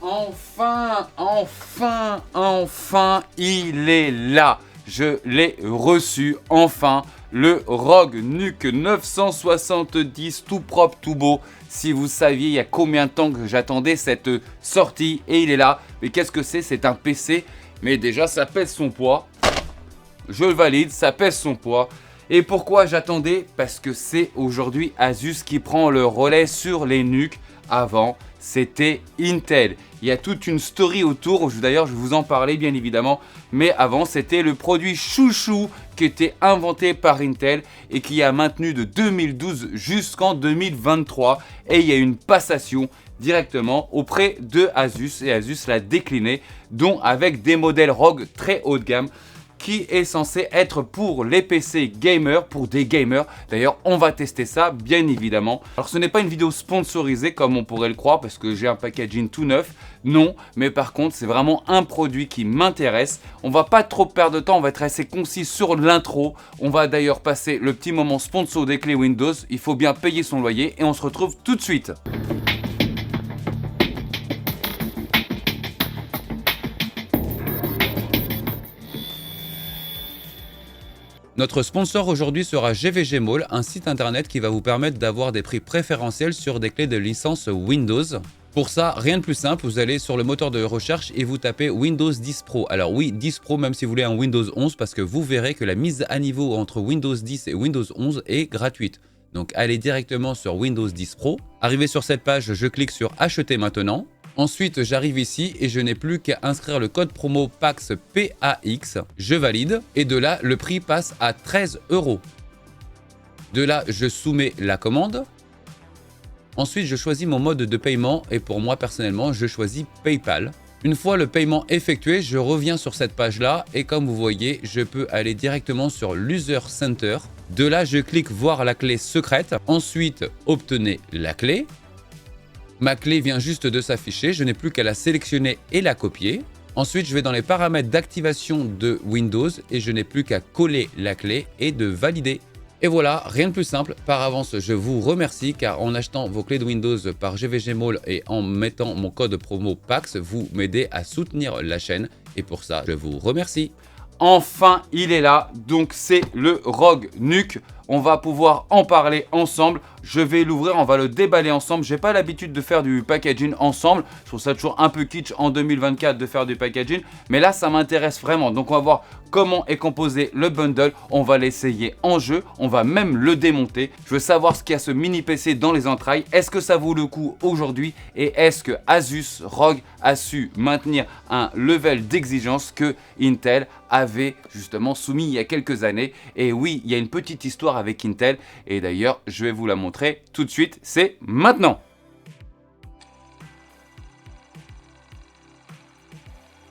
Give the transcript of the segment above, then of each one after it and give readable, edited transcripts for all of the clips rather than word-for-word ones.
Enfin, il est là. Je l'ai reçu, enfin, le ROG NUC 970, tout propre, tout beau. Si vous saviez il y a combien de temps que j'attendais cette sortie, et il est là. Mais qu'est-ce que c'est? C'est un PC, mais déjà ça pèse son poids. Je le valide, ça pèse son poids. Et pourquoi j'attendais? Parce que c'est aujourd'hui Asus qui prend le relais sur les NUC. Avant, c'était Intel. Il y a toute une story autour, d'ailleurs je vais vous en parler bien évidemment. Mais avant, c'était le produit chouchou qui était inventé par Intel et qui a maintenu de 2012 jusqu'en 2023. Et il y a une passation directement auprès de Asus et Asus l'a décliné, dont avec des modèles ROG très haut de gamme, qui est censé être pour les PC gamers, pour des gamers. D'ailleurs, on va tester ça, bien évidemment. Alors, ce n'est pas une vidéo sponsorisée comme on pourrait le croire, parce que j'ai un packaging tout neuf. Non, mais par contre, c'est vraiment un produit qui m'intéresse. On va pas trop perdre de temps, on va être assez concis sur l'intro. On va d'ailleurs passer le petit moment sponsor des clés Windows. Il faut bien payer son loyer et on se retrouve tout de suite. Notre sponsor aujourd'hui sera GVG Mall, un site internet qui va vous permettre d'avoir des prix préférentiels sur des clés de licence Windows. Pour ça, rien de plus simple, vous allez sur le moteur de recherche et vous tapez Windows 10 Pro. Alors oui, 10 Pro même si vous voulez un Windows 11 parce que vous verrez que la mise à niveau entre Windows 10 et Windows 11 est gratuite. Donc allez directement sur Windows 10 Pro. Arrivé sur cette page, je clique sur Acheter maintenant. Ensuite, j'arrive ici et je n'ai plus qu'à inscrire le code promo PAX, je valide et de là, le prix passe à 13 €. De là, je soumets la commande. Ensuite, je choisis mon mode de paiement et pour moi, personnellement, je choisis PayPal. Une fois le paiement effectué, je reviens sur cette page-là et comme vous voyez, je peux aller directement sur l'User Center. De là, je clique voir la clé secrète. Ensuite, obtenez la clé. Ma clé vient juste de s'afficher, je n'ai plus qu'à la sélectionner et la copier. Ensuite, je vais dans les paramètres d'activation de Windows et je n'ai plus qu'à coller la clé et de valider. Et voilà, rien de plus simple. Par avance, je vous remercie car en achetant vos clés de Windows par GVG Mall et en mettant mon code promo PAX, vous m'aidez à soutenir la chaîne et pour ça, je vous remercie. Enfin, il est là, donc c'est le ROG NUC. On va pouvoir en parler ensemble. Je vais l'ouvrir, on va le déballer ensemble. J'ai pas l'habitude de faire du packaging ensemble. Je trouve ça toujours un peu kitsch en 2024 de faire du packaging. Mais là, ça m'intéresse vraiment. Donc, on va voir comment est composé le bundle. On va l'essayer en jeu. On va même le démonter. Je veux savoir ce qu'il y a ce mini PC dans les entrailles. Est-ce que ça vaut le coup aujourd'hui? Et est-ce que Asus ROG a su maintenir un level d'exigence que Intel avait justement soumis il y a quelques années? Et oui, il y a une petite histoire avec Intel. Et d'ailleurs, je vais vous la montrer tout de suite, c'est maintenant.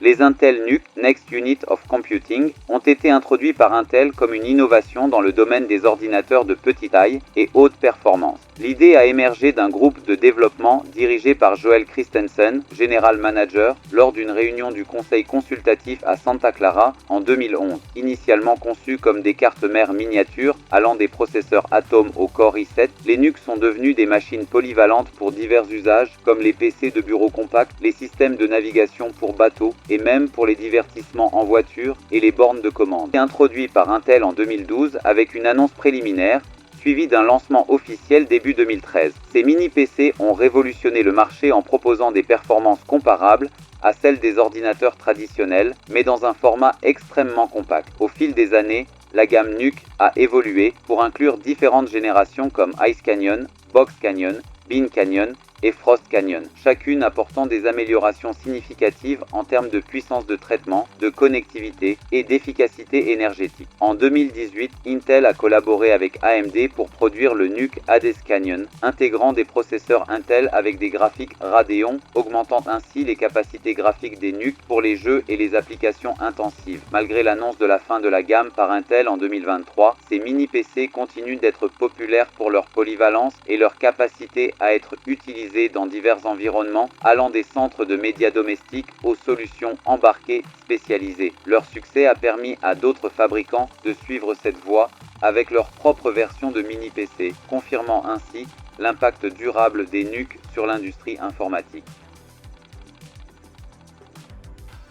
Les Intel NUC Next Unit of Computing ont été introduits par Intel comme une innovation dans le domaine des ordinateurs de petite taille et haute performance. L'idée a émergé d'un groupe de développement dirigé par Joel Christensen, General Manager, lors d'une réunion du conseil consultatif à Santa Clara en 2011. Initialement conçus comme des cartes mères miniatures allant des processeurs Atom au Core i7, les NUC sont devenus des machines polyvalentes pour divers usages comme les PC de bureau compact, les systèmes de navigation pour bateaux et même pour les divertissements en voiture et les bornes de commande. Introduit par Intel en 2012 avec une annonce préliminaire, suivi d'un lancement officiel début 2013. Ces mini-PC ont révolutionné le marché en proposant des performances comparables à celles des ordinateurs traditionnels, mais dans un format extrêmement compact. Au fil des années, la gamme NUC a évolué pour inclure différentes générations comme Ice Canyon, Box Canyon, Bean Canyon et Frost Canyon, chacune apportant des améliorations significatives en termes de puissance de traitement, de connectivité et d'efficacité énergétique. En 2018, Intel a collaboré avec AMD pour produire le NUC Hades Canyon, intégrant des processeurs Intel avec des graphiques Radeon, augmentant ainsi les capacités graphiques des NUC pour les jeux et les applications intensives. Malgré l'annonce de la fin de la gamme par Intel en 2023, ces mini-PC continuent d'être populaires pour leur polyvalence et leur capacité à être utilisés dans divers environnements, allant des centres de médias domestiques aux solutions embarquées spécialisées. Leur succès a permis à d'autres fabricants de suivre cette voie avec leur propre version de mini-PC, confirmant ainsi l'impact durable des NUC sur l'industrie informatique.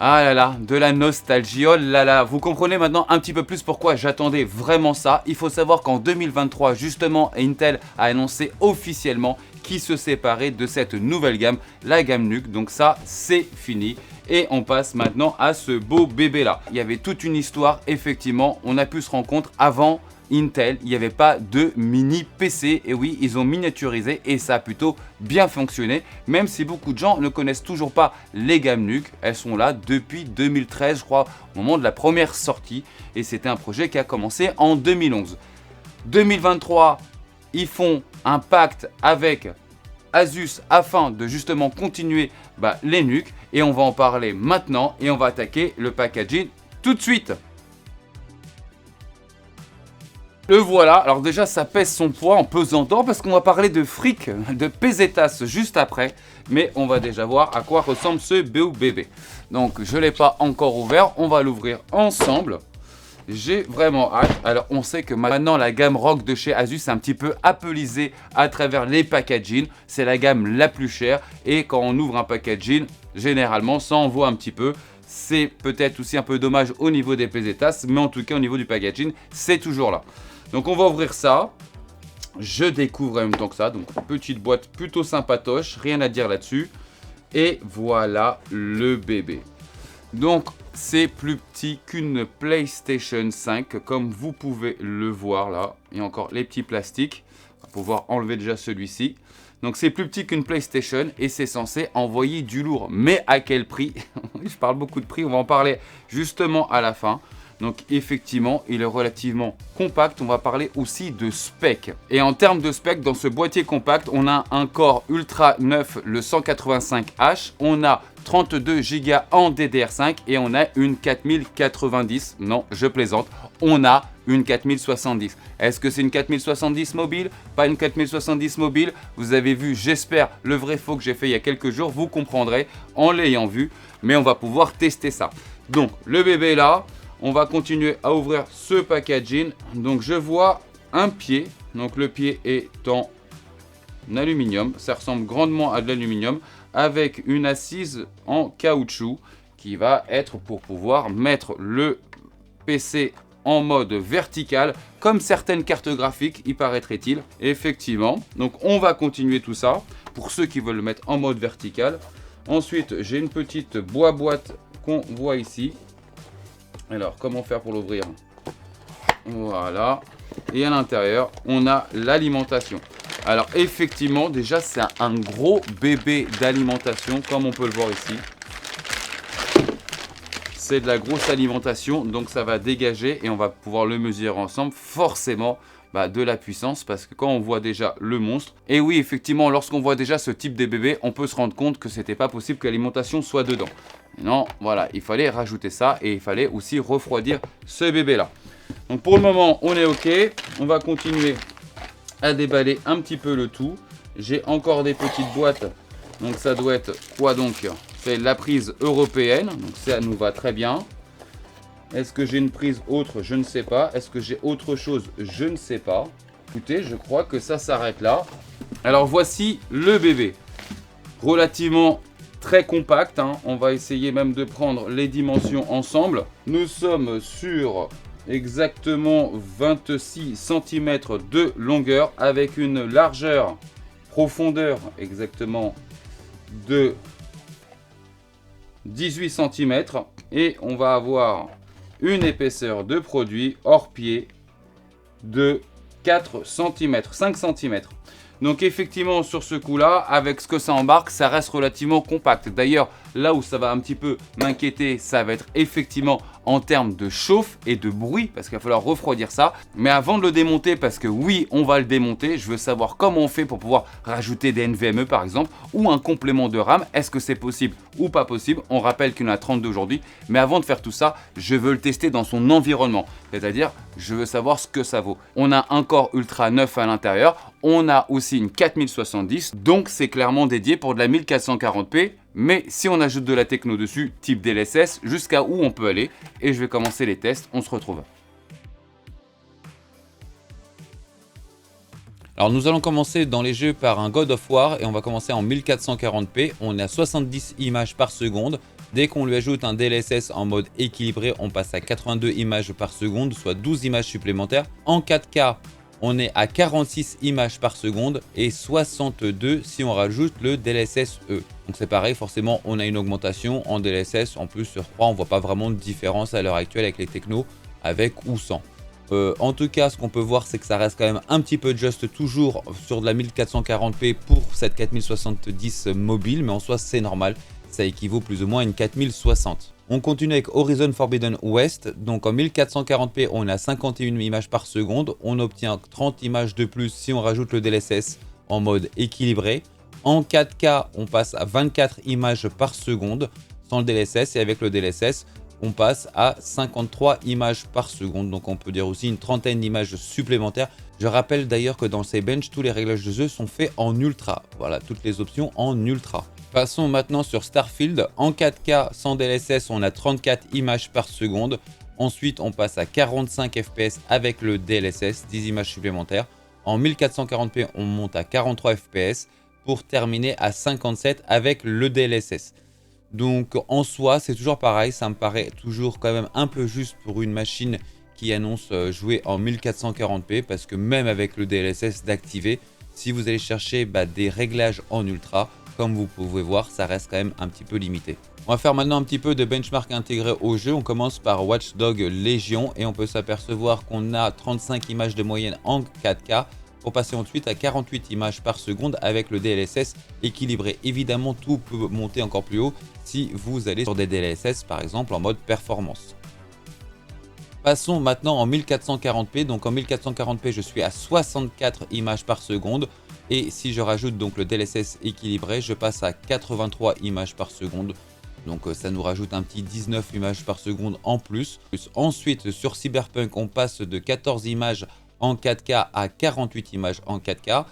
Ah là là, de la nostalgie, oh là là, vous comprenez maintenant un petit peu plus pourquoi j'attendais vraiment ça. Il faut savoir qu'en 2023, justement, Intel a annoncé officiellement qu'il se séparait de cette nouvelle gamme, la gamme NUC. Donc ça, c'est fini. Et on passe maintenant à ce beau bébé là. Il y avait toute une histoire, effectivement, on a pu se rendre compte avant Intel, il n'y avait pas de mini PC, et oui, ils ont miniaturisé et ça a plutôt bien fonctionné, même si beaucoup de gens ne connaissent toujours pas les gammes NUC. Elles sont là depuis 2013, je crois, au moment de la première sortie, et c'était un projet qui a commencé en 2011. 2023, ils font un pacte avec Asus afin de justement continuer les NUC, et on va en parler maintenant, et on va attaquer le packaging tout de suite. Le voilà, alors déjà ça pèse son poids en pesanteur parce qu'on va parler de fric, de pesetas juste après. Mais on va déjà voir à quoi ressemble ce beau bébé. Donc je ne l'ai pas encore ouvert, on va l'ouvrir ensemble. J'ai vraiment hâte. Alors on sait que maintenant la gamme ROG de chez Asus est un petit peu appelisée à travers les packaging. C'est la gamme la plus chère et quand on ouvre un packaging, généralement ça en vaut un petit peu. C'est peut-être aussi un peu dommage au niveau des pesetas, mais en tout cas au niveau du packaging, c'est toujours là. Donc on va ouvrir ça, je découvre en même temps que ça, donc petite boîte plutôt sympatoche, rien à dire là-dessus. Et voilà le bébé. Donc c'est plus petit qu'une PlayStation 5, comme vous pouvez le voir là. Il y a encore les petits plastiques, on va pouvoir enlever déjà celui-ci. Donc c'est plus petit qu'une PlayStation et c'est censé envoyer du lourd. Mais à quel prix? Je parle beaucoup de prix, on va en parler justement à la fin. Donc effectivement, il est relativement compact. On va parler aussi de spec. Et en termes de spec, dans ce boîtier compact, on a un Core Ultra 9, le 185H. On a 32 Go en DDR5 et on a une 4090. Non, je plaisante. On a une 4070. Est-ce que c'est une 4070 mobile? Pas une 4070 mobile. Vous avez vu, j'espère, le vrai faux que j'ai fait il y a quelques jours. Vous comprendrez en l'ayant vu. Mais on va pouvoir tester ça. Donc, le bébé est là. On va continuer à ouvrir ce packaging. Donc je vois un pied. Donc le pied est en aluminium. Ça ressemble grandement à de l'aluminium avec une assise en caoutchouc qui va être pour pouvoir mettre le PC en mode vertical comme certaines cartes graphiques, y paraîtrait-il. Effectivement. Donc on va continuer tout ça pour ceux qui veulent le mettre en mode vertical. Ensuite, j'ai une petite boîte qu'on voit ici. Alors, comment faire pour l'ouvrir? Voilà. Et à l'intérieur, on a l'alimentation. Alors, effectivement, déjà, c'est un gros bébé d'alimentation, comme on peut le voir ici. C'est de la grosse alimentation, donc ça va dégager et on va pouvoir le mesurer ensemble. Forcément, de la puissance, parce que quand on voit déjà le monstre, et oui, effectivement, lorsqu'on voit déjà ce type de bébé, on peut se rendre compte que c'était pas possible que l'alimentation soit dedans. Non, voilà, il fallait rajouter ça et il fallait aussi refroidir ce bébé là. Donc pour le moment, on est ok. On va continuer à déballer un petit peu le tout. J'ai encore des petites boîtes. Donc ça doit être quoi donc? C'est la prise européenne. Donc ça nous va très bien. Est-ce que j'ai une prise autre? Je ne sais pas. Est-ce que j'ai autre chose? Je ne sais pas. Écoutez, je crois que ça s'arrête là. Alors voici le bébé. Relativement très compact, hein. On va essayer même de prendre les dimensions ensemble. Nous sommes sur exactement 26 cm de longueur avec une largeur, profondeur exactement de 18 cm et on va avoir une épaisseur de produit hors pied de 4 cm, 5 cm. Donc effectivement sur ce coup là, avec ce que ça embarque, ça reste relativement compact. D'ailleurs là où ça va un petit peu m'inquiéter, ça va être effectivement en termes de chauffe et de bruit, parce qu'il va falloir refroidir ça. Mais avant de le démonter, parce que oui on va le démonter, je veux savoir comment on fait pour pouvoir rajouter des NVMe par exemple, ou un complément de RAM. Est-ce que c'est possible ou pas possible? On rappelle qu'il y en a 32 aujourd'hui, mais avant de faire tout ça, je veux le tester dans son environnement, c'est-à-dire je veux savoir ce que ça vaut. On a un Core Ultra 9 à l'intérieur, on a aussi une 4070, donc c'est clairement dédié pour de la 1440p. Mais si on ajoute de la techno dessus, type DLSS, jusqu'à où on peut aller? Et je vais commencer les tests, on se retrouve. Alors nous allons commencer dans les jeux par un God of War et on va commencer en 1440p. On est à 70 images par seconde. Dès qu'on lui ajoute un DLSS en mode équilibré, on passe à 82 images par seconde, soit 12 images supplémentaires. En 4K, on est à 46 images par seconde et 62 si on rajoute le DLSS-E. Donc c'est pareil, forcément on a une augmentation en DLSS. En plus sur 3, on ne voit pas vraiment de différence à l'heure actuelle avec les technos, avec ou sans. En tout cas, ce qu'on peut voir, c'est que ça reste quand même un petit peu juste toujours sur de la 1440p pour cette 4070 mobile, mais en soi c'est normal, ça équivaut plus ou moins à une 4060. On continue avec Horizon Forbidden West, donc en 1440p on a 51 images par seconde, on obtient 30 images de plus si on rajoute le DLSS en mode équilibré. En 4K on passe à 24 images par seconde sans le DLSS, et avec le DLSS on passe à 53 images par seconde, donc on peut dire aussi une trentaine d'images supplémentaires. Je rappelle d'ailleurs que dans ces benches, tous les réglages de jeu sont faits en ultra. Voilà, toutes les options en ultra. Passons maintenant sur Starfield. En 4K sans DLSS, on a 34 images par seconde. Ensuite, on passe à 45 fps avec le DLSS, 10 images supplémentaires. En 1440p, on monte à 43 fps pour terminer à 57 avec le DLSS. Donc en soi, c'est toujours pareil, ça me paraît toujours quand même un peu juste pour une machine qui annonce jouer en 1440p, parce que même avec le DLSS d'activer, si vous allez chercher des réglages en ultra, comme vous pouvez voir, ça reste quand même un petit peu limité. On va faire maintenant un petit peu de benchmark intégré au jeu. On commence par Watch Dogs Legion et on peut s'apercevoir qu'on a 35 images de moyenne en 4K. Pour passer ensuite à 48 images par seconde avec le DLSS équilibré. Évidemment, tout peut monter encore plus haut si vous allez sur des DLSS par exemple en mode performance. Passons maintenant en 1440p. Donc en 1440p, je suis à 64 images par seconde. Et si je rajoute donc le DLSS équilibré, je passe à 83 images par seconde. Donc ça nous rajoute un petit 19 images par seconde en plus. Ensuite, sur Cyberpunk, on passe de 14 images en 4K à 48 images en 4K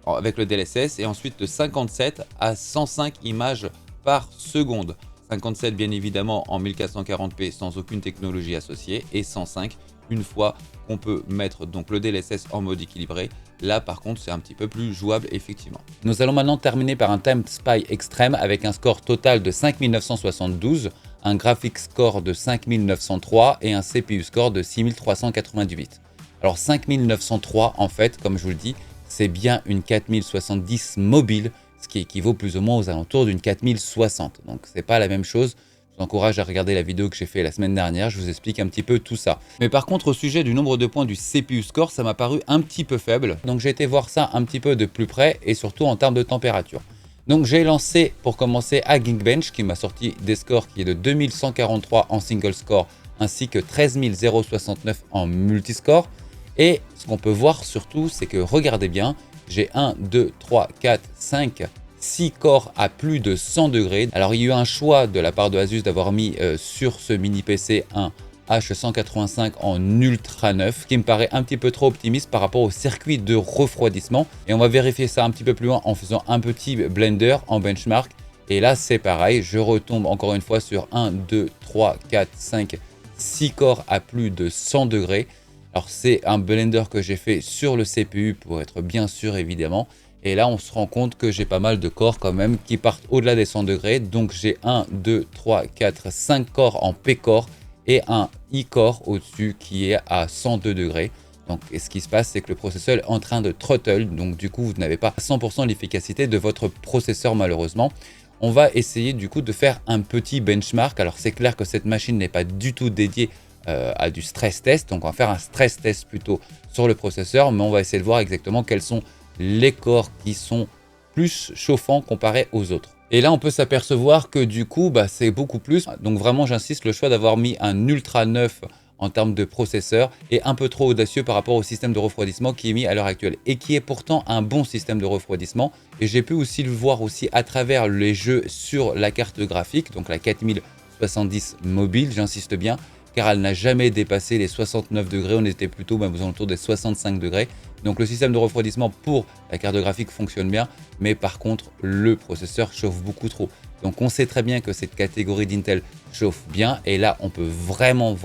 avec le DLSS, et ensuite de 57 à 105 images par seconde. 57 bien évidemment en 1440p sans aucune technologie associée, et 105 une fois qu'on peut mettre donc le DLSS en mode équilibré. Là par contre c'est un petit peu plus jouable effectivement. Nous allons maintenant terminer par un Time Spy extrême avec un score total de 5972, un graphics score de 5903 et un CPU score de 6398. Alors 5903 en fait, comme je vous le dis, c'est bien une 4070 mobile, ce qui équivaut plus ou moins aux alentours d'une 4060. Donc c'est pas la même chose. Je vous encourage à regarder la vidéo que j'ai fait la semaine dernière, je vous explique un petit peu tout ça. Mais par contre, au sujet du nombre de points du CPU score, ça m'a paru un petit peu faible. Donc j'ai été voir ça un petit peu de plus près, et surtout en termes de température. Donc j'ai lancé pour commencer à Geekbench qui m'a sorti des scores qui est de 2143 en single score ainsi que 13069 en multiscore. Et ce qu'on peut voir surtout, c'est que regardez bien, j'ai 1, 2, 3, 4, 5, 6 corps à plus de 100 degrés. Alors il y a eu un choix de la part de Asus d'avoir mis sur ce mini PC un H185 en ultra neuf, qui me paraît un petit peu trop optimiste par rapport au circuit de refroidissement. Et on va vérifier ça un petit peu plus loin en faisant un petit blender en benchmark. Et là c'est pareil, je retombe encore une fois sur 1, 2, 3, 4, 5, 6 corps à plus de 100 degrés. Alors c'est un blender que j'ai fait sur le CPU pour être bien sûr évidemment. Et là on se rend compte que j'ai pas mal de corps quand même qui partent au-delà des 100 degrés. Donc j'ai 1, 2, 3, 4, 5 corps en P-core et un I-core au-dessus qui est à 102 degrés. Donc ce qui se passe, c'est que le processeur est en train de throttle. Donc du coup vous n'avez pas 100% l'efficacité de votre processeur malheureusement. On va essayer du coup de faire un petit benchmark. Alors c'est clair que cette machine n'est pas du tout dédiée à du stress test, donc on va faire un stress test plutôt sur le processeur, mais on va essayer de voir exactement quels sont les corps qui sont plus chauffants comparés aux autres. Et là on peut s'apercevoir que du coup c'est beaucoup plus, donc vraiment j'insiste, le choix d'avoir mis un ultra neuf en termes de processeur est un peu trop audacieux par rapport au système de refroidissement qui est mis à l'heure actuelle et qui est pourtant un bon système de refroidissement. Et j'ai pu aussi le voir aussi à travers les jeux sur la carte graphique, donc la 4070 mobile, j'insiste bien, car elle n'a jamais dépassé les 69 degrés, on était plutôt aux alentours des 65 degrés. Donc le système de refroidissement pour la carte graphique fonctionne bien, mais par contre le processeur chauffe beaucoup trop. Donc on sait très bien que cette catégorie d'Intel chauffe bien, et là on peut vraiment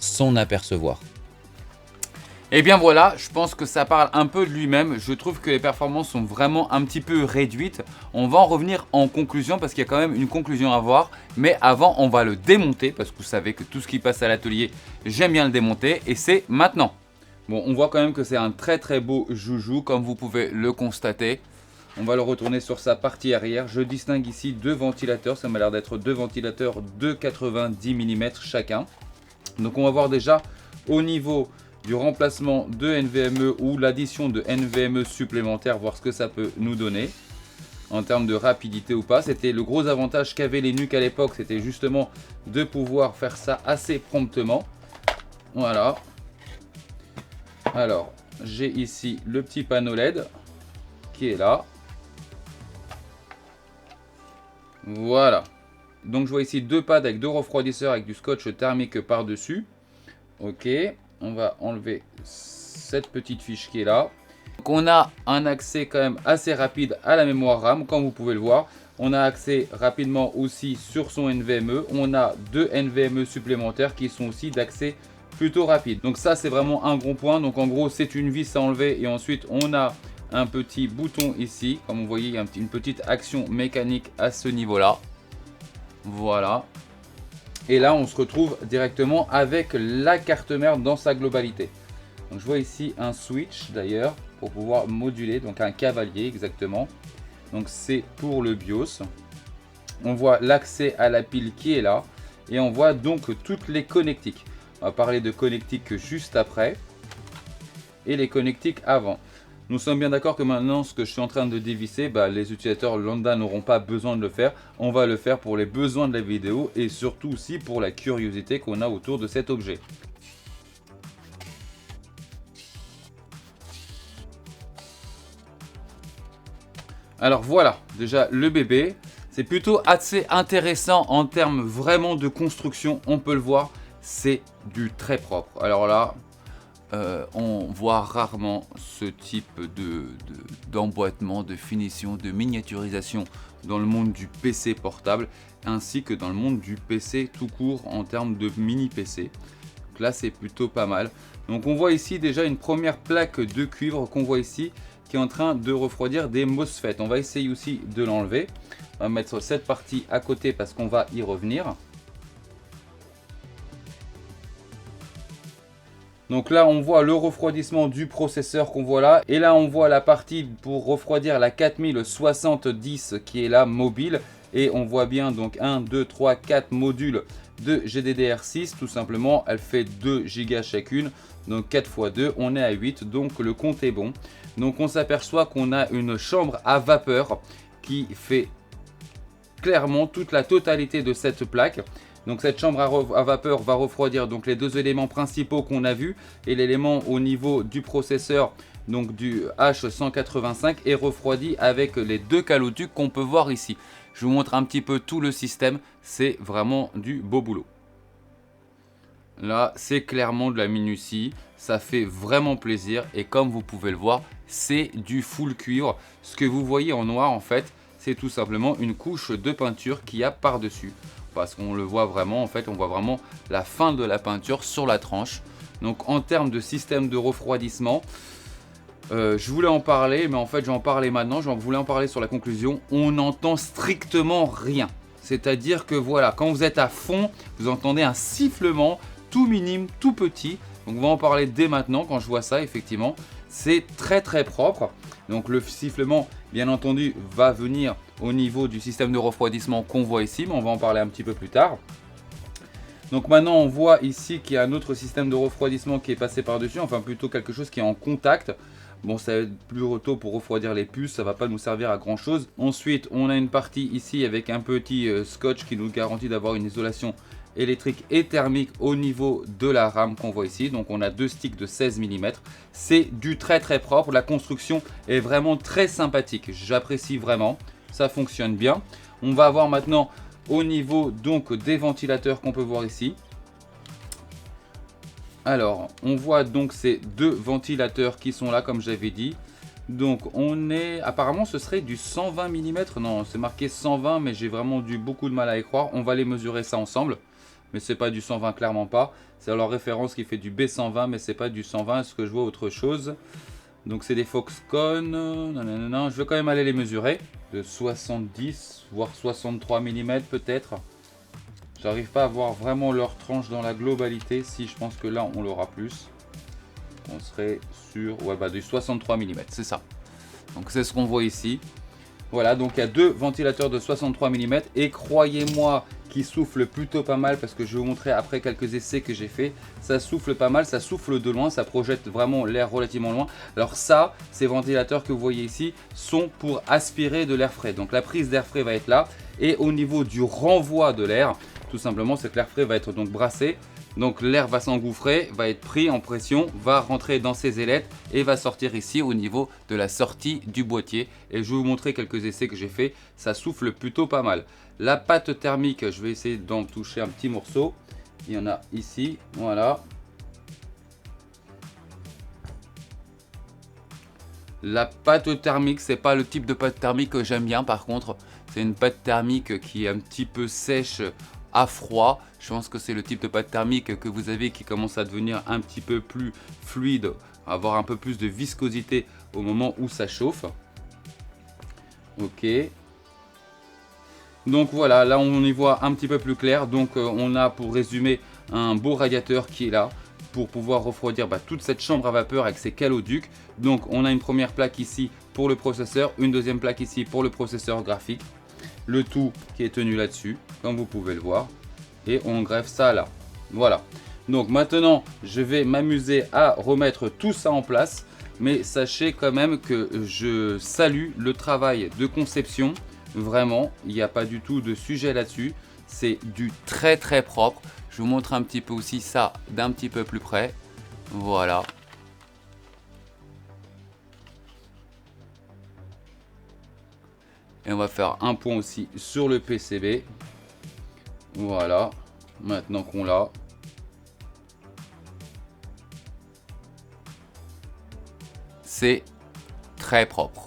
s'en apercevoir. Et bien voilà, je pense que ça parle un peu de lui-même. Je trouve que les performances sont vraiment un petit peu réduites. On va en revenir en conclusion parce qu'il y a quand même une conclusion à voir. Mais avant, on va le démonter parce que vous savez que tout ce qui passe à l'atelier, j'aime bien le démonter et c'est maintenant. Bon, on voit quand même que c'est un très très beau joujou comme vous pouvez le constater. On va le retourner sur sa partie arrière. Je distingue ici deux ventilateurs. Ça m'a l'air d'être deux ventilateurs de 90 mm chacun. Donc on va voir déjà au niveau du remplacement de NVMe ou l'addition de NVMe supplémentaire, voir ce que ça peut nous donner en termes de rapidité ou pas. C'était le gros avantage qu'avaient les NUC à l'époque, c'était justement de pouvoir faire ça assez promptement. Voilà. Alors, j'ai ici le petit panneau LED qui est là. Voilà. Donc je vois ici deux pads avec deux refroidisseurs avec du scotch thermique par-dessus. Ok. On va enlever cette petite fiche qui est là. Donc on a un accès quand même assez rapide à la mémoire RAM, comme vous pouvez le voir. On a accès rapidement aussi sur son NVMe. On a deux NVMe supplémentaires qui sont aussi d'accès plutôt rapide. Donc ça c'est vraiment un gros point. Donc en gros c'est une vis à enlever et ensuite on a un petit bouton ici. Comme vous voyez il y a une petite action mécanique à ce niveau-là. Voilà. Et là, on se retrouve directement avec la carte mère dans sa globalité. Donc, je vois ici un switch d'ailleurs pour pouvoir moduler, donc un cavalier exactement. Donc, c'est pour le BIOS. On voit l'accès à la pile qui est là. Et on voit donc toutes les connectiques. On va parler de connectiques juste après. Et les connectiques avant. Nous sommes bien d'accord que maintenant, ce que je suis en train de dévisser, les utilisateurs lambda n'auront pas besoin de le faire. On va le faire pour les besoins de la vidéo et surtout aussi pour la curiosité qu'on a autour de cet objet. Alors voilà, déjà le bébé, c'est plutôt assez intéressant en termes vraiment de construction. On peut le voir, c'est du très propre. Alors là... on voit rarement ce type d'emboîtement, de finition, de miniaturisation dans le monde du PC portable ainsi que dans le monde du PC tout court en termes de mini PC. Donc là c'est plutôt pas mal. Donc on voit ici déjà une première plaque de cuivre qu'on voit ici qui est en train de refroidir des MOSFET. On va essayer aussi de l'enlever. On va mettre cette partie à côté parce qu'on va y revenir. Donc là, on voit le refroidissement du processeur qu'on voit là. Et là, on voit la partie pour refroidir la 4070 qui est là, mobile. Et on voit bien donc 1, 2, 3, 4 modules de GDDR6. Tout simplement, elle fait 2 Go chacune. Donc 4 x 2, on est à 8. Donc le compte est bon. Donc on s'aperçoit qu'on a une chambre à vapeur qui fait clairement toute la totalité de cette plaque. Donc cette chambre à vapeur va refroidir donc les deux éléments principaux qu'on a vus et l'élément au niveau du processeur, donc du H185, est refroidi avec les deux calotucs qu'on peut voir ici. Je vous montre un petit peu tout le système, c'est vraiment du beau boulot. Là, c'est clairement de la minutie, ça fait vraiment plaisir et comme vous pouvez le voir, c'est du full cuivre. Ce que vous voyez en noir en fait, c'est tout simplement une couche de peinture qu'il y a par-dessus. Parce qu'on le voit vraiment, en fait, on voit vraiment la fin de la peinture sur la tranche. Donc en termes de système de refroidissement, je voulais en parler, mais en fait je vais en parler maintenant, je voulais en parler sur la conclusion. On n'entend strictement rien. C'est-à-dire que voilà, quand vous êtes à fond, vous entendez un sifflement tout minime, tout petit. Donc on va en parler dès maintenant quand je vois ça, effectivement. C'est très très propre. Donc le sifflement, bien entendu, va venir au niveau du système de refroidissement qu'on voit ici, mais on va en parler un petit peu plus tard. Donc maintenant on voit ici qu'il y a un autre système de refroidissement qui est passé par-dessus, enfin plutôt quelque chose qui est en contact. Bon, ça va être plus tôt pour refroidir les puces, ça va pas nous servir à grand chose. Ensuite on a une partie ici avec un petit scotch qui nous garantit d'avoir une isolation électrique et thermique au niveau de la RAM qu'on voit ici. Donc on a deux sticks de 16 mm. C'est du très très propre, la construction est vraiment très sympathique, j'apprécie vraiment. Ça fonctionne bien. On va avoir maintenant au niveau donc des ventilateurs qu'on peut voir ici. Alors, on voit donc ces deux ventilateurs qui sont là comme j'avais dit. Donc on est, apparemment ce serait du 120 mm. Non, c'est marqué 120 mais j'ai vraiment beaucoup de mal à y croire. On va les mesurer ça ensemble. mais c'est pas du 120, clairement pas. C'est leur référence qui fait du B120, mais c'est pas du 120. Est-ce que je vois autre chose? Donc c'est des Foxconn, je vais quand même aller les mesurer, de 70 voire 63 mm peut-être. J'arrive pas à voir vraiment leur tranche dans la globalité. Si, je pense que là on l'aura plus. On serait sur du 63 mm, c'est ça. Donc c'est ce qu'on voit ici. Voilà, donc il y a deux ventilateurs de 63 mm et croyez-moi qui souffle plutôt pas mal, parce que je vais vous montrer après quelques essais que j'ai fait. Ça souffle pas mal, ça souffle de loin, ça projette vraiment l'air relativement loin. Alors ça, ces ventilateurs que vous voyez ici sont pour aspirer de l'air frais. Donc la prise d'air frais va être là, et au niveau du renvoi de l'air, tout simplement c'est que l'air frais va être donc brassé. Donc l'air va s'engouffrer, va être pris en pression, va rentrer dans ces ailettes et va sortir ici au niveau de la sortie du boîtier. Et je vais vous montrer quelques essais que j'ai fait, ça souffle plutôt pas mal. La pâte thermique, je vais essayer d'en toucher un petit morceau. Il y en a ici, voilà. La pâte thermique, c'est pas le type de pâte thermique que j'aime bien par contre. C'est une pâte thermique qui est un petit peu sèche à froid. Je pense que c'est le type de pâte thermique que vous avez qui commence à devenir un petit peu plus fluide, avoir un peu plus de viscosité au moment où ça chauffe. Ok. Donc voilà, là on y voit un petit peu plus clair. Donc on a, pour résumer, un beau radiateur qui est là pour pouvoir refroidir toute cette chambre à vapeur avec ses caloducs. Donc on a une première plaque ici pour le processeur, une deuxième plaque ici pour le processeur graphique. Le tout qui est tenu là-dessus, comme vous pouvez le voir. Et on greffe ça là. Voilà. Donc maintenant, je vais m'amuser à remettre tout ça en place. Mais sachez quand même que je salue le travail de conception. Vraiment, il n'y a pas du tout de sujet là-dessus. C'est du très très propre. Je vous montre un petit peu aussi ça d'un petit peu plus près. Voilà. Et on va faire un point aussi sur le PCB. Voilà. Maintenant qu'on l'a. C'est très propre.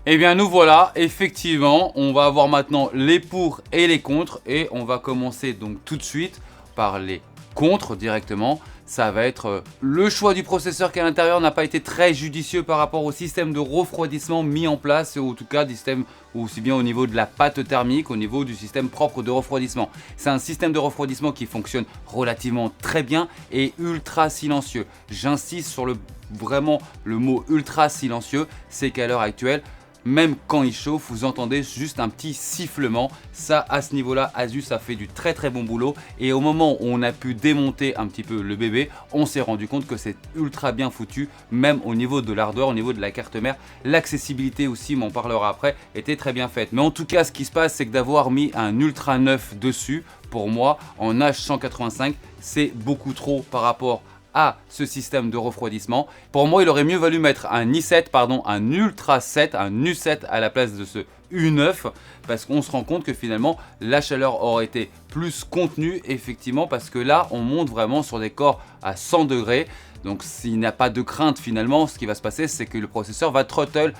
Et bien nous voilà, effectivement, on va avoir maintenant les pour et les contre. Et on va commencer donc tout de suite par les contre directement. Ça va être le choix du processeur qui à l'intérieur n'a pas été très judicieux par rapport au système de refroidissement mis en place, ou en tout cas du système, aussi bien au niveau de la pâte thermique, au niveau du système propre de refroidissement. C'est un système de refroidissement qui fonctionne relativement très bien et ultra silencieux. J'insiste sur vraiment le mot ultra silencieux, c'est qu'à l'heure actuelle, même quand il chauffe, vous entendez juste un petit sifflement. Ça, à ce niveau-là, Asus a fait du très très bon boulot. Et au moment où on a pu démonter un petit peu le bébé, on s'est rendu compte que c'est ultra bien foutu, même au niveau de l'hardware, au niveau de la carte mère. L'accessibilité aussi, on en parlera après, était très bien faite. Mais en tout cas, ce qui se passe, c'est que d'avoir mis un Ultra 9 dessus, pour moi, en H185, c'est beaucoup trop par rapport à ce système de refroidissement. Pour moi, il aurait mieux valu mettre un i7, pardon, un Ultra 7, un U7 à la place de ce U9, parce qu'on se rend compte que finalement la chaleur aurait été plus contenue, effectivement, parce que là on monte vraiment sur des corps à 100 degrés. Donc s'il n'y a pas de crainte, finalement ce qui va se passer, c'est que le processeur va throttle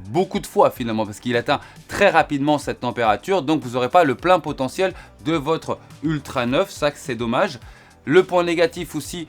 beaucoup de fois finalement, parce qu'il atteint très rapidement cette température. Donc vous n'aurez pas le plein potentiel de votre Ultra 9, ça c'est dommage. Le point négatif aussi,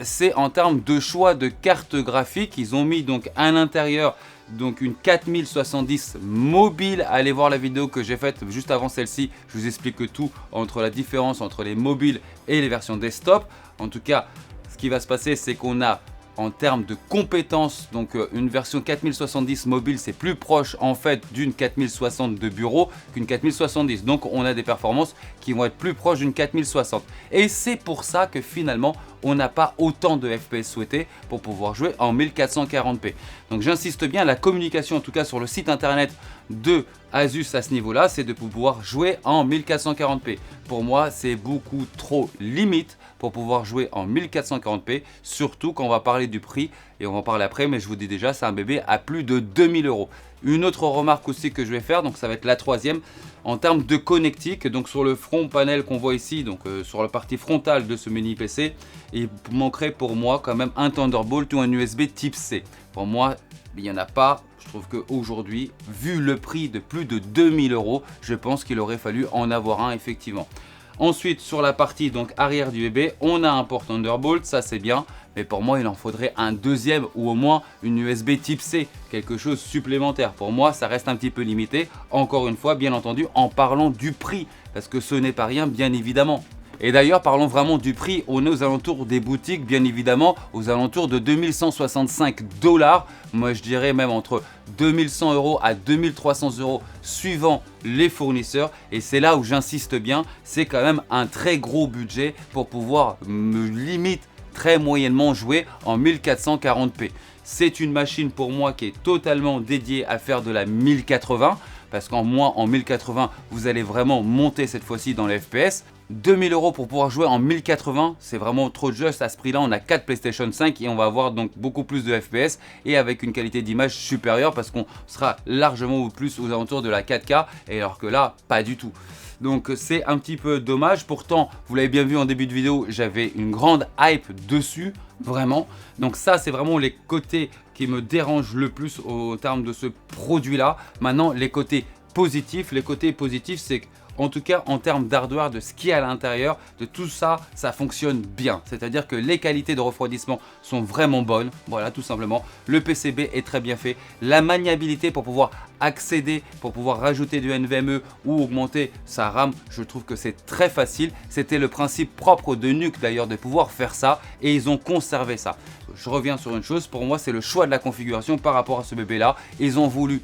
c'est en termes de choix de carte graphique. Ils ont mis donc à l'intérieur donc une 4070 mobile. Allez voir la vidéo que j'ai faite juste avant celle-ci. Je vous explique tout entre la différence entre les mobiles et les versions desktop. En tout cas, ce qui va se passer, c'est qu'on a en termes de compétences, donc une version 4070 mobile, c'est plus proche en fait d'une 4060 de bureau qu'une 4070. Donc on a des performances qui vont être plus proches d'une 4060. Et c'est pour ça que finalement on n'a pas autant de FPS souhaités pour pouvoir jouer en 1440p. Donc j'insiste bien, la communication en tout cas sur le site internet de Asus à ce niveau-là, c'est de pouvoir jouer en 1440p. Pour moi, c'est beaucoup trop limite pour pouvoir jouer en 1440p, surtout quand on va parler du prix, et on va en parler après, mais je vous dis déjà, c'est un bébé à plus de 2000 €. Une autre remarque aussi que je vais faire, donc ça va être la troisième, en termes de connectique, donc sur le front panel qu'on voit ici, donc sur la partie frontale de ce mini PC, il manquerait pour moi quand même un Thunderbolt ou un USB type C. Pour moi, il n'y en a pas. Je trouve qu'aujourd'hui, vu le prix de plus de 2000 €, je pense qu'il aurait fallu en avoir un effectivement. Ensuite, sur la partie donc arrière du bébé, on a un port Thunderbolt, ça c'est bien. Mais pour moi, il en faudrait un deuxième ou au moins une USB type C, quelque chose supplémentaire. Pour moi, ça reste un petit peu limité. Encore une fois, bien entendu, en parlant du prix, parce que ce n'est pas rien, bien évidemment. Et d'ailleurs, parlons vraiment du prix. On est aux alentours des boutiques, bien évidemment, aux alentours de 2165 $. Moi, je dirais même entre 2100 € à 2300 € suivant les fournisseurs. Et c'est là où j'insiste bien, c'est quand même un très gros budget pour pouvoir me limite très moyennement jouer en 1440p. C'est une machine pour moi qui est totalement dédiée à faire de la 1080 parce qu'en moins en 1080 vous allez vraiment monter cette fois-ci dans les FPS. 2000 € pour pouvoir jouer en 1080, c'est vraiment trop juste. À ce prix là on a 4 PlayStation 5 et on va avoir donc beaucoup plus de FPS et avec une qualité d'image supérieure parce qu'on sera largement plus aux alentours de la 4K et alors que là pas du tout. Donc c'est un petit peu dommage. Pourtant, vous l'avez bien vu en début de vidéo, j'avais une grande hype dessus, vraiment. Donc ça, c'est vraiment les côtés qui me dérangent le plus au terme de ce produit-là. Maintenant, les côtés positifs, c'est que en tout cas, en termes d'hardware, de ce qu'il y a à l'intérieur, de tout ça, ça fonctionne bien. C'est-à-dire que les qualités de refroidissement sont vraiment bonnes. Voilà, tout simplement. Le PCB est très bien fait. La maniabilité pour pouvoir accéder, pour pouvoir rajouter du NVMe ou augmenter sa RAM, je trouve que c'est très facile. C'était le principe propre de NUC d'ailleurs de pouvoir faire ça et ils ont conservé ça. Je reviens sur une chose, pour moi, c'est le choix de la configuration par rapport à ce bébé-là. Ils ont voulu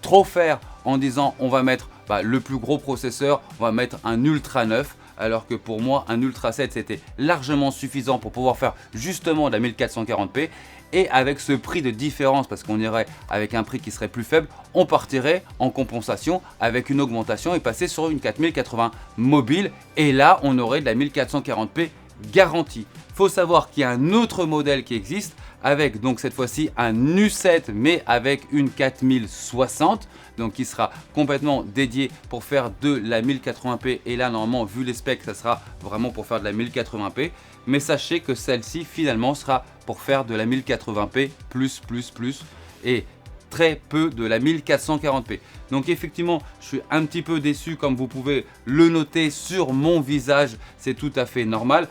trop faire en disant on va mettre le plus gros processeur, on va mettre un Ultra 9 alors que pour moi un Ultra 7 c'était largement suffisant pour pouvoir faire justement de la 1440p et avec ce prix de différence parce qu'on irait avec un prix qui serait plus faible, on partirait en compensation avec une augmentation et passer sur une 4080 mobile et là on aurait de la 1440p garantie. Faut savoir qu'il y a un autre modèle qui existe avec donc cette fois-ci un U7 mais avec une 4060 donc qui sera complètement dédié pour faire de la 1080p et là normalement vu les specs ça sera vraiment pour faire de la 1080p mais sachez que celle-ci finalement sera pour faire de la 1080p et très peu de la 1440p. Donc effectivement, je suis un petit peu déçu comme vous pouvez le noter sur mon visage, c'est tout à fait normal.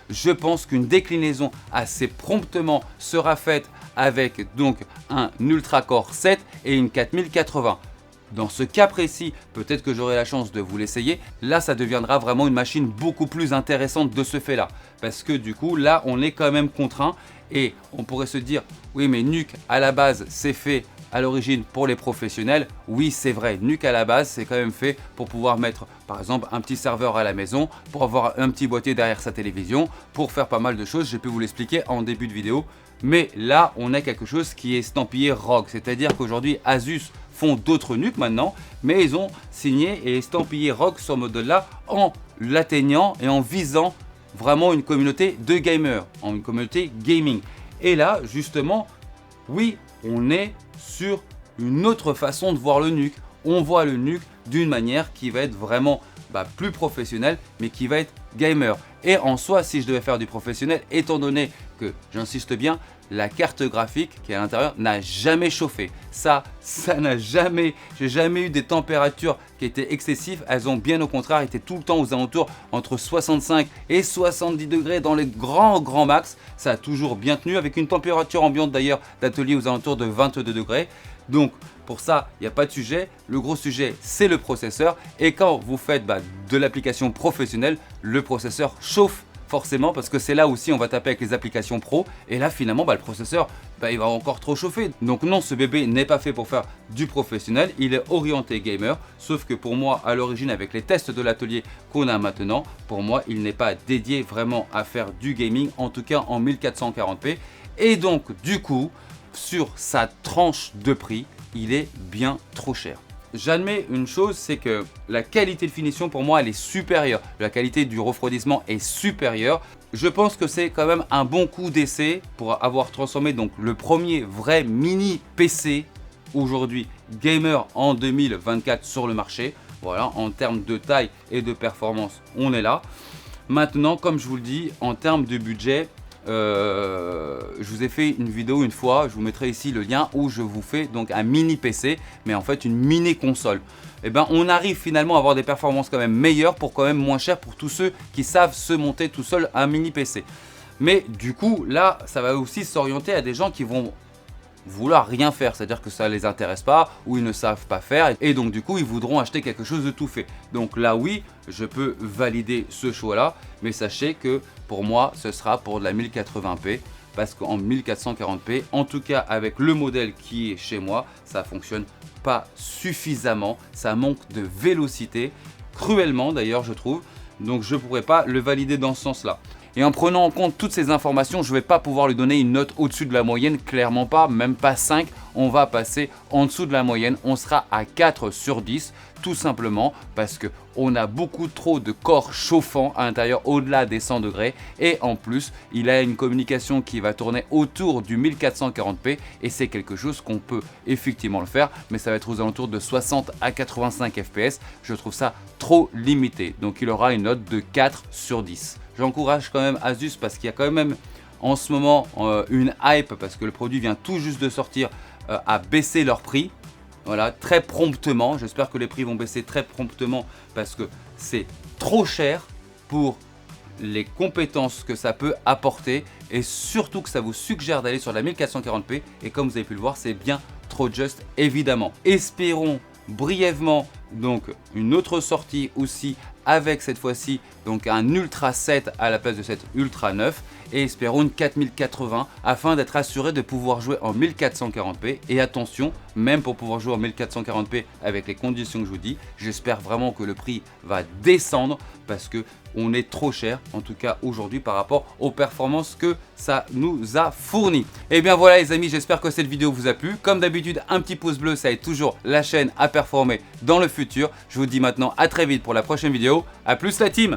Je pense qu'une déclinaison assez promptement sera faite avec donc un Ultra Core 7 et une 4080. Dans ce cas précis, peut-être que j'aurai la chance de vous l'essayer. Là, ça deviendra vraiment une machine beaucoup plus intéressante de ce fait-là. Parce que du coup, là, on est quand même contraint. Et on pourrait se dire, oui, mais NUC, à la base, c'est fait à l'origine pour les professionnels. Oui, c'est vrai, NUC à la base, c'est quand même fait pour pouvoir mettre, par exemple, un petit serveur à la maison, pour avoir un petit boîtier derrière sa télévision, pour faire pas mal de choses. J'ai pu vous l'expliquer en début de vidéo. Mais là, on a quelque chose qui est estampillé ROG. C'est-à-dire qu'aujourd'hui, Asus font d'autres NUC maintenant, mais ils ont signé et estampillé ROG sur ce modèle-là en l'atteignant et en visant vraiment une communauté de gamers, en une communauté gaming. Et là, justement, oui, on est sur une autre façon de voir le NUC. On voit le NUC d'une manière qui va être vraiment plus professionnelle, mais qui va être gamer. Et en soi, si je devais faire du professionnel, étant donné que, j'insiste bien, la carte graphique qui est à l'intérieur n'a jamais chauffé. Ça n'a jamais, j'ai jamais eu des températures qui étaient excessives. Elles ont bien au contraire été tout le temps aux alentours entre 65 et 70 degrés dans les grands max. Ça a toujours bien tenu avec une température ambiante d'ailleurs d'atelier aux alentours de 22 degrés. Donc pour ça, il n'y a pas de sujet. Le gros sujet, c'est le processeur. Et quand vous faites de l'application professionnelle, le processeur chauffe forcément parce que c'est là aussi on va taper avec les applications pro et là finalement le processeur il va encore trop chauffer. Donc non, ce bébé n'est pas fait pour faire du professionnel, il est orienté gamer, sauf que pour moi à l'origine avec les tests de l'atelier qu'on a maintenant, pour moi il n'est pas dédié vraiment à faire du gaming, en tout cas en 1440p et donc du coup sur sa tranche de prix il est bien trop cher. J'admets une chose, c'est que la qualité de finition pour moi elle est supérieure, la qualité du refroidissement est supérieure. Je pense que c'est quand même un bon coup d'essai pour avoir transformé donc le premier vrai mini PC aujourd'hui gamer en 2024 sur le marché. Voilà, en termes de taille et de performance, on est là. Maintenant, comme je vous le dis, en termes de budget, je vous ai fait une vidéo une fois, je vous mettrai ici le lien où je vous fais donc un mini PC, mais en fait une mini console. Et ben on arrive finalement à avoir des performances quand même meilleures pour quand même moins cher pour tous ceux qui savent se monter tout seul un mini PC. Mais du coup là ça va aussi s'orienter à des gens qui vont vouloir rien faire, c'est-à-dire que ça les intéresse pas ou ils ne savent pas faire et donc du coup ils voudront acheter quelque chose de tout fait. Donc là oui, je peux valider ce choix là, mais sachez que pour moi ce sera pour de la 1080p parce qu'en 1440p, en tout cas avec le modèle qui est chez moi, ça fonctionne pas suffisamment, ça manque de vélocité, cruellement d'ailleurs je trouve, donc je pourrais pas le valider dans ce sens là. Et en prenant en compte toutes ces informations, je ne vais pas pouvoir lui donner une note au-dessus de la moyenne, clairement pas, même pas 5, on va passer en dessous de la moyenne, on sera à 4 sur 10, tout simplement parce qu'on a beaucoup trop de corps chauffants à l'intérieur au-delà des 100 degrés et en plus, il a une communication qui va tourner autour du 1440p et c'est quelque chose qu'on peut effectivement le faire, mais ça va être aux alentours de 60 à 85 fps, je trouve ça trop limité, donc il aura une note de 4 sur 10. J'encourage quand même Asus parce qu'il y a quand même en ce moment une hype parce que le produit vient tout juste de sortir à baisser leur prix. Voilà, très promptement. J'espère que les prix vont baisser très promptement parce que c'est trop cher pour les compétences que ça peut apporter et surtout que ça vous suggère d'aller sur la 1440p et comme vous avez pu le voir, c'est bien trop juste évidemment. Espérons brièvement donc une autre sortie aussi avec cette fois-ci donc un Ultra 7 à la place de cette Ultra 9 et espérons une 4080 afin d'être assuré de pouvoir jouer en 1440p et attention, même pour pouvoir jouer en 1440p avec les conditions que je vous dis, j'espère vraiment que le prix va descendre parce que on est trop cher en tout cas aujourd'hui par rapport aux performances que ça nous a fourni. Et bien voilà les amis, j'espère que cette vidéo vous a plu. Comme d'habitude, un petit pouce bleu, ça aide toujours la chaîne à performer dans le futur. Je vous dis maintenant à très vite pour la prochaine vidéo. A plus la team!